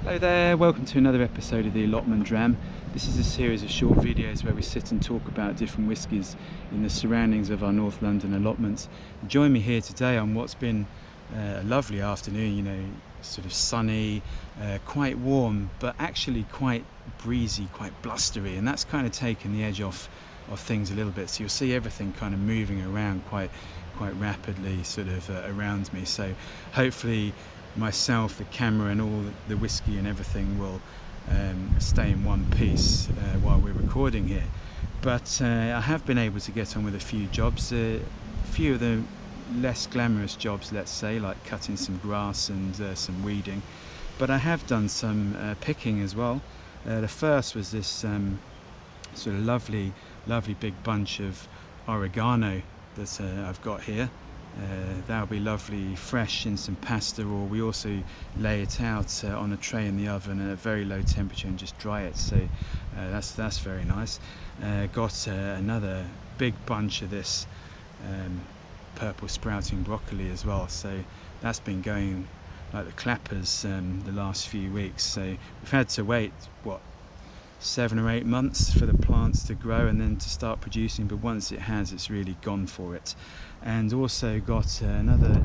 Hello there, welcome to another episode of the Allotment Dram. This is a series of short videos where we sit and talk about different whiskies in the surroundings of our North London allotments. Join me here today on what's been a lovely afternoon, you know, sort of sunny, quite warm, but actually quite breezy, quite blustery, and that's kind of taken the edge off of things a little bit. So you'll see everything kind of moving around quite rapidly sort of around me. So hopefully myself, the camera and all the whiskey and everything will stay in one piece while we're recording here. But I have been able to get on with a few jobs, a few of the less glamorous jobs, let's say, like cutting some grass and some weeding, but I have done some picking as well. The first was this sort of lovely big bunch of oregano that I've got here. That'll be lovely fresh in some pasta, or we also lay it out on a tray in the oven at a very low temperature and just dry it, so that's very nice. Got another big bunch of this purple sprouting broccoli as well, so that's been going like the clappers the last few weeks. So we've had to wait 7 or 8 months for the plants to grow and then to start producing, but once it has, it's really gone for it. And also got another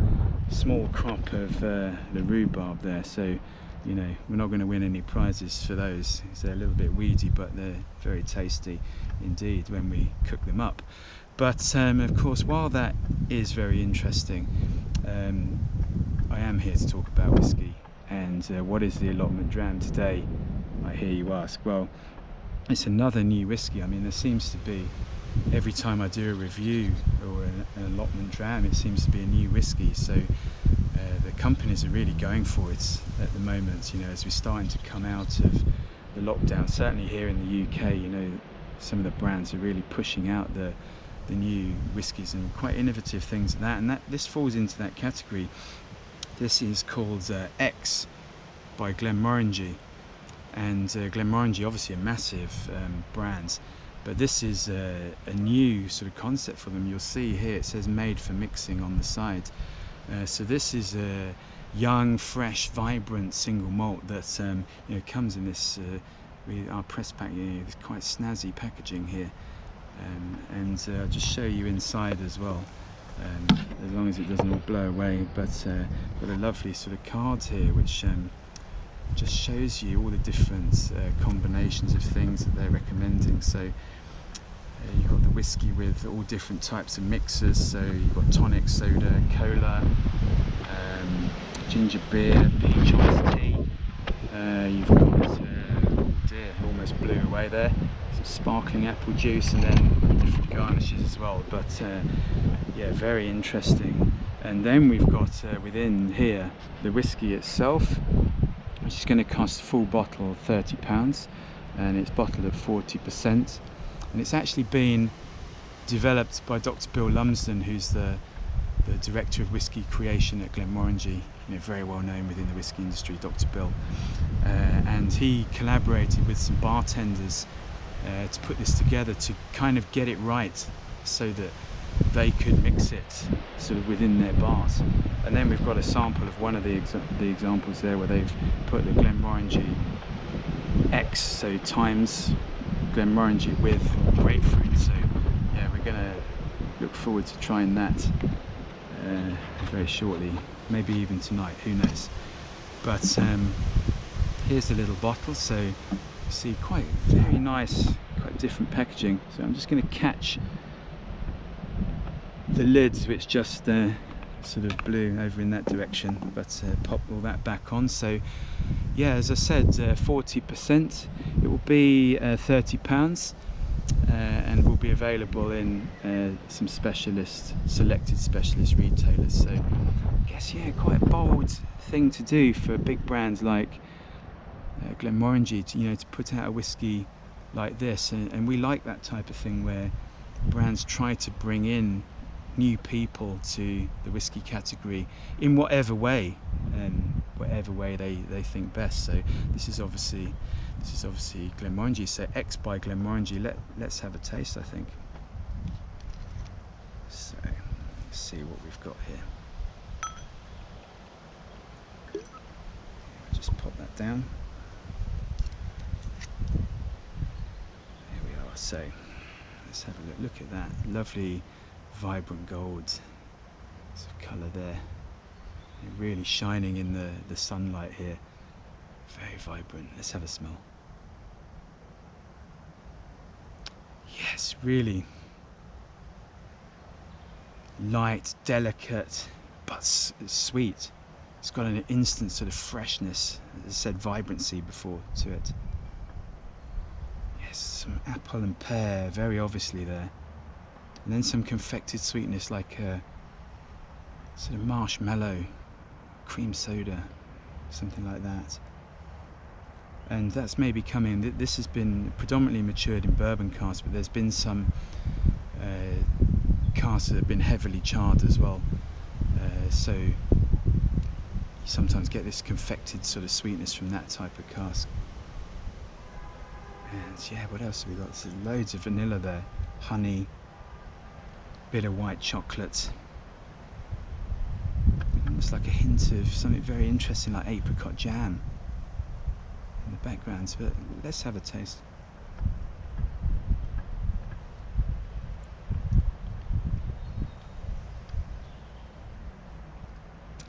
small crop of the rhubarb there, so you know, we're not going to win any prizes for those. They're a little bit weedy, but they're very tasty indeed when we cook them up. But of course, while that is very interesting, I am here to talk about whiskey. And what is the Allotment Dram today, I hear you ask? Well, it's another new whiskey. I mean, there seems to be, every time I do a review or an Allotment Dram, it seems to be a new whiskey. So the companies are really going for it at the moment, you know, as we're starting to come out of the lockdown. Certainly here in the UK, you know, some of the brands are really pushing out the new whiskies and quite innovative things like that, and this falls into that category. This is called X by Glenmorangie, and Glenmorangie obviously a massive brand, but this is a new sort of concept for them. You'll see here it says made for mixing on the side. So this is a young, fresh, vibrant single malt that you know, comes in this our press pack, you know, quite snazzy packaging here, and I'll just show you inside as well, as long as it doesn't all blow away. But got a lovely sort of card here which just shows you all the different combinations of things that they're recommending. So you've got the whiskey with all different types of mixers, so you've got tonic, soda, cola, ginger beer, peach iced tea, you've got, oh dear, almost blew away there, some sparkling apple juice, and then different garnishes as well. But yeah, very interesting. And then we've got within here the whiskey itself, which is going to cost full bottle £30, and it's bottled at 40%, and it's actually been developed by Dr. Bill Lumsden, who's the director of whiskey creation at Glenmorangie, you know, very well known within the whiskey industry, Dr. Bill, and he collaborated with some bartenders to put this together to kind of get it right so that they could mix it sort of within their bars. And then we've got a sample of one of the examples there where they've put the Glenmorangie X, so times Glenmorangie with grapefruit. So yeah, we're gonna look forward to trying that very shortly, maybe even tonight, who knows. But here's the little bottle, so you see quite very nice, quite different packaging. So I'm just going to catch the lids, which just sort of blew over in that direction, but pop all that back on. So yeah, as I said, 40%, it will be £30, and will be available in some selected specialist retailers. So I guess, yeah, quite a bold thing to do for big brands like Glenmorangie to, you know, to put out a whiskey like this, and we like that type of thing where brands try to bring in new people to the whiskey category in whatever way they think best. So this is obviously Glenmorangie, so X by Glenmorangie. Let's have a taste, I think. So let's see what we've got here. Just pop that down. So let's have a look. Look at that lovely vibrant gold sort of colour there, really shining in the sunlight here. Very vibrant. Let's have a smell. Yes, really light, delicate, but sweet. It's got an instant sort of freshness, as I said, vibrancy before to it. Yes, some apple and pear, very obviously there. And then some confected sweetness like a sort of marshmallow, cream soda, something like that. And that's maybe coming, this has been predominantly matured in bourbon casks, but there's been some casks that have been heavily charred as well. So you sometimes get this confected sort of sweetness from that type of cask. And yeah, what else have we got? There's loads of vanilla there, honey, bit of white chocolate, almost like a hint of something very interesting like apricot jam in the background. But let's have a taste.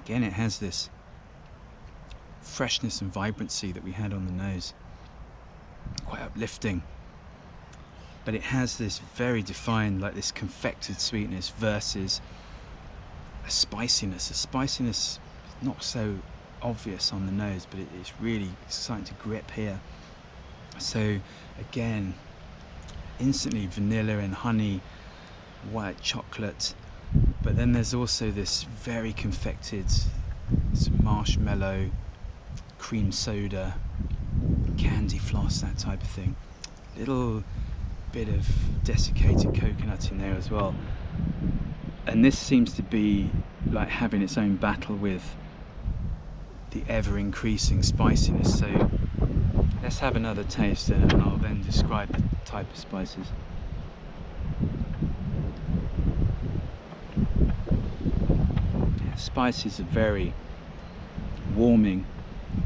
Again, it has this freshness and vibrancy that we had on the nose, quite uplifting, but it has this very defined, like this confected sweetness versus a spiciness not so obvious on the nose, but it's really starting to grip here. So again, instantly vanilla and honey, white chocolate, but then there's also this very confected marshmallow, cream soda, candy floss, that type of thing. Little bit of desiccated coconut in there as well. And this seems to be like having its own battle with the ever increasing spiciness. So let's have another taste and I'll then describe the type of spices. Yeah, spices are very warming.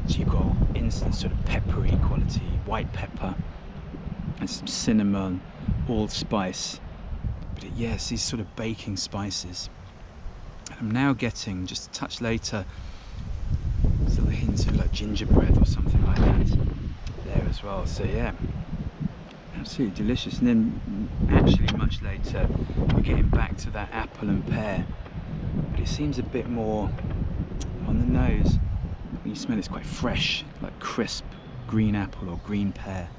So you've got instant sort of peppery quality, white pepper and some cinnamon, allspice. But yes, these sort of baking spices. I'm now getting, just a touch later, sort of hints of like gingerbread or something like that there as well. So yeah, absolutely delicious. And then actually much later we're getting back to that apple and pear, but it seems a bit more on the nose. When you smell it's quite fresh, like crisp green apple or green pear.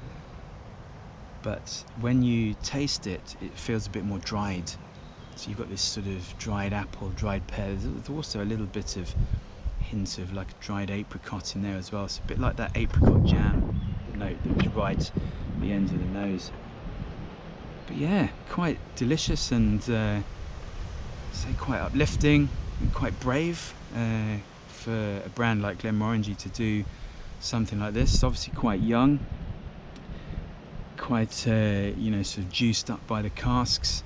But when you taste it, it feels a bit more dried. So you've got this sort of dried apple, dried pear. There's also a little bit of hint of like a dried apricot in there as well. So a bit like that apricot jam note that was right at the end of the nose. But yeah, quite delicious and say quite uplifting and quite brave for a brand like Glenmorangie to do something like this. It's obviously quite young, quite you know, sort of juiced up by the casks,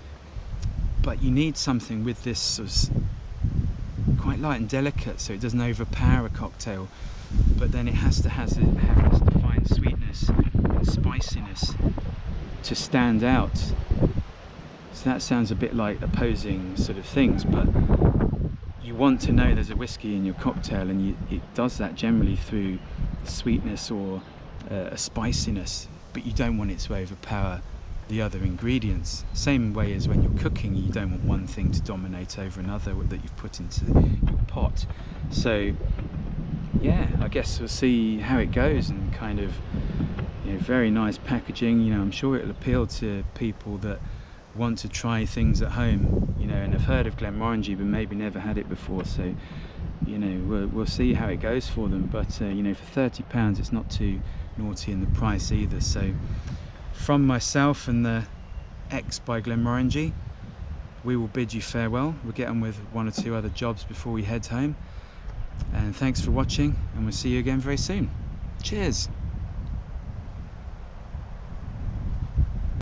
but you need something with this sort of quite light and delicate so it doesn't overpower a cocktail, but then it has to have this defined sweetness and spiciness to stand out. So that sounds a bit like opposing sort of things, but you want to know there's a whiskey in your cocktail, and it does that generally through sweetness or a spiciness, but you don't want it to overpower the other ingredients. Same way as when you're cooking, you don't want one thing to dominate over another that you've put into your pot. So yeah, I guess we'll see how it goes, and kind of, you know, very nice packaging. You know, I'm sure it'll appeal to people that want to try things at home, you know, and have heard of Glenmorangie but maybe never had it before. So, you know, we'll see how it goes for them. But you know, for £30 it's not too naughty in the price either. So from myself and the X by Glenmorangie, we will bid you farewell. We'll get on with one or two other jobs before we head home, and thanks for watching, and we'll see you again very soon. Cheers.